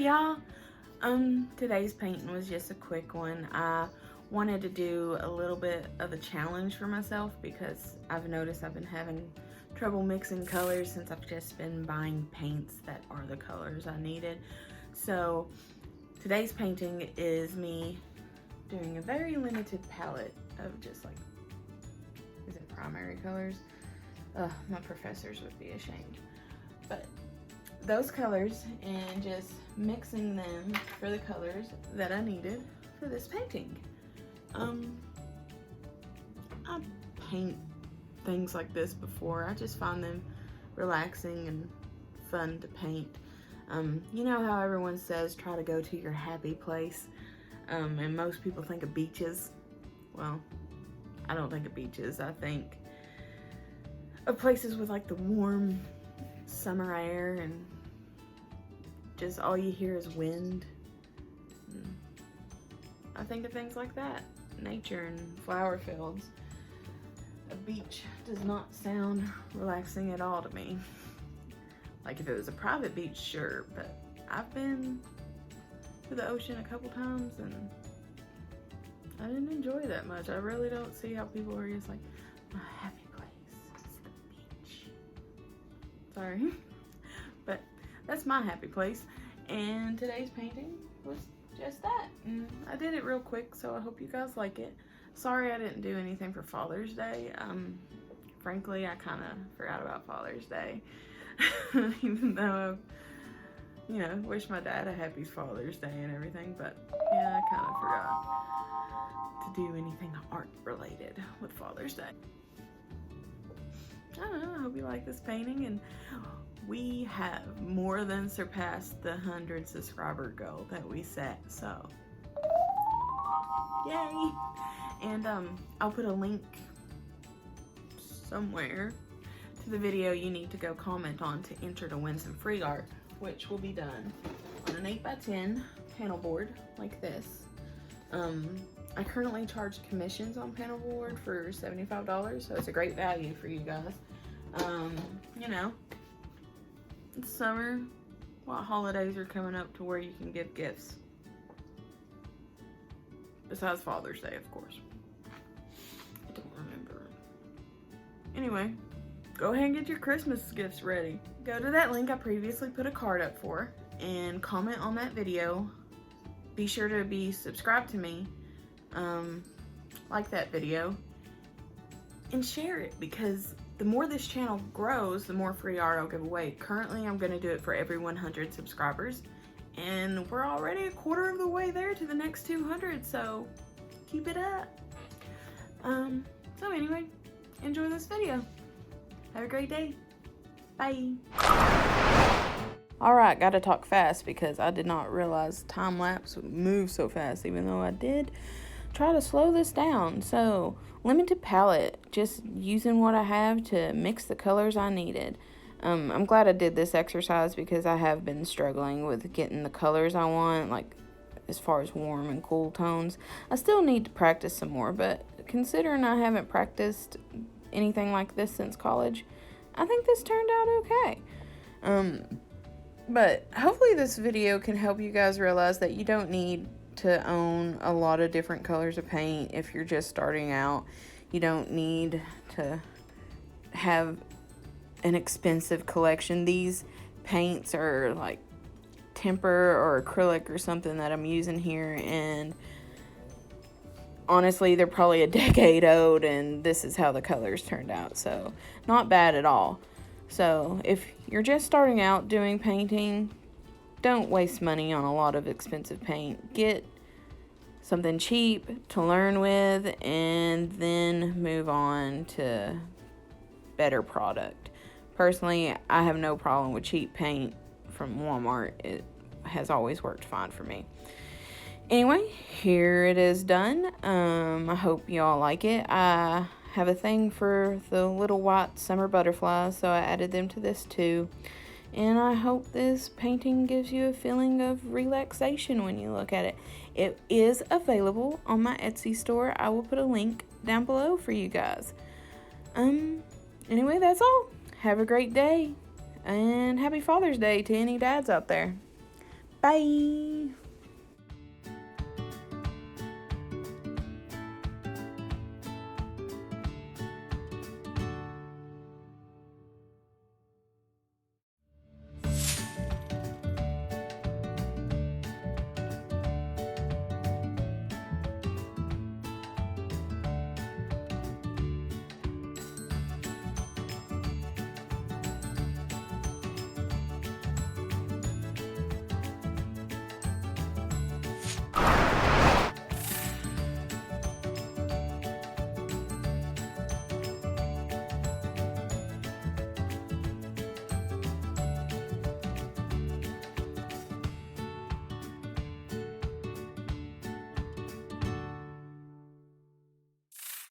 y'all. Today's painting was just a quick one. I wanted to do a little bit of a challenge for myself because I've noticed I've been having trouble mixing colors since I've just been buying paints that are the colors I needed. So today's painting is me doing a very limited palette of just like, is it primary colors? My professors would be ashamed. But those colors and just mixing them for the colors that I needed for this painting. I paint things like this before. I just find them relaxing and fun to paint. You know how everyone says try to go to your happy place, and most people think of beaches. Well, I don't think of beaches. I think of places with like the warm summer air and just all you hear is wind. I think of things like that, nature and flower fields. A beach does not sound relaxing at all to me. Like if it was a private beach, sure, but I've been to the ocean a couple times and I didn't enjoy that much. I really don't see how people are just like, my happy place is the beach. Sorry, but that's my happy place. And today's painting was just that. And I did it real quick, so I hope you guys like it. Sorry I didn't do anything for Father's Day. Frankly, I kind of forgot about Father's Day. Even though I, wish my dad a happy Father's Day and everything, but yeah, I kind of forgot to do anything art related with Father's Day. I don't know, I hope you like this painting, and we have more than surpassed the 100 subscriber goal that we set, so yay! And I'll put a link somewhere to the video you need to go comment on to enter to win some free art, which will be done on an 8x10 panel board like this. I currently charge commissions on panel board for $75, so it's a great value for you guys. It's summer. What holidays are coming up to where you can give gifts? Besides Father's Day, of course. I don't remember. Anyway, go ahead and get your Christmas gifts ready. Go to that link I previously put a card up for and comment on that video. Be sure to be subscribed to me, like that video, and share it, because the more this channel grows, the more free art I'll give away. Currently, I'm going to do it for every 100 subscribers, and we're already a quarter of the way there to the next 200, so keep it up. So anyway, enjoy this video. Have a great day. Bye. Alright, gotta talk fast because I did not realize time-lapse would move so fast, even though I did try to slow this down. So, limited palette, just using what I have to mix the colors I needed. I'm glad I did this exercise because I have been struggling with getting the colors I want, like as far as warm and cool tones. I still need to practice some more, but considering I haven't practiced anything like this since college, I think this turned out okay. But hopefully this video can help you guys realize that you don't need to own a lot of different colors of paint if you're just starting out. You don't need to have an expensive collection. These paints are like temper or acrylic or something that I'm using here, and honestly they're probably a decade old, and this is how the colors turned out, so not bad at all. So if you're just starting out doing painting, don't waste money on a lot of expensive paint. Get something cheap to learn with and then move on to better product. Personally, I have no problem with cheap paint from Walmart. It has always worked fine for me. Anyway, here it is done. I hope y'all like it. I have a thing for the little white summer butterflies, so I added them to this too. And I hope this painting gives you a feeling of relaxation when you look at it. It is available on my Etsy store. I will put a link down below for you guys. Anyway, that's all. Have a great day, and happy Father's Day to any dads out there. Bye.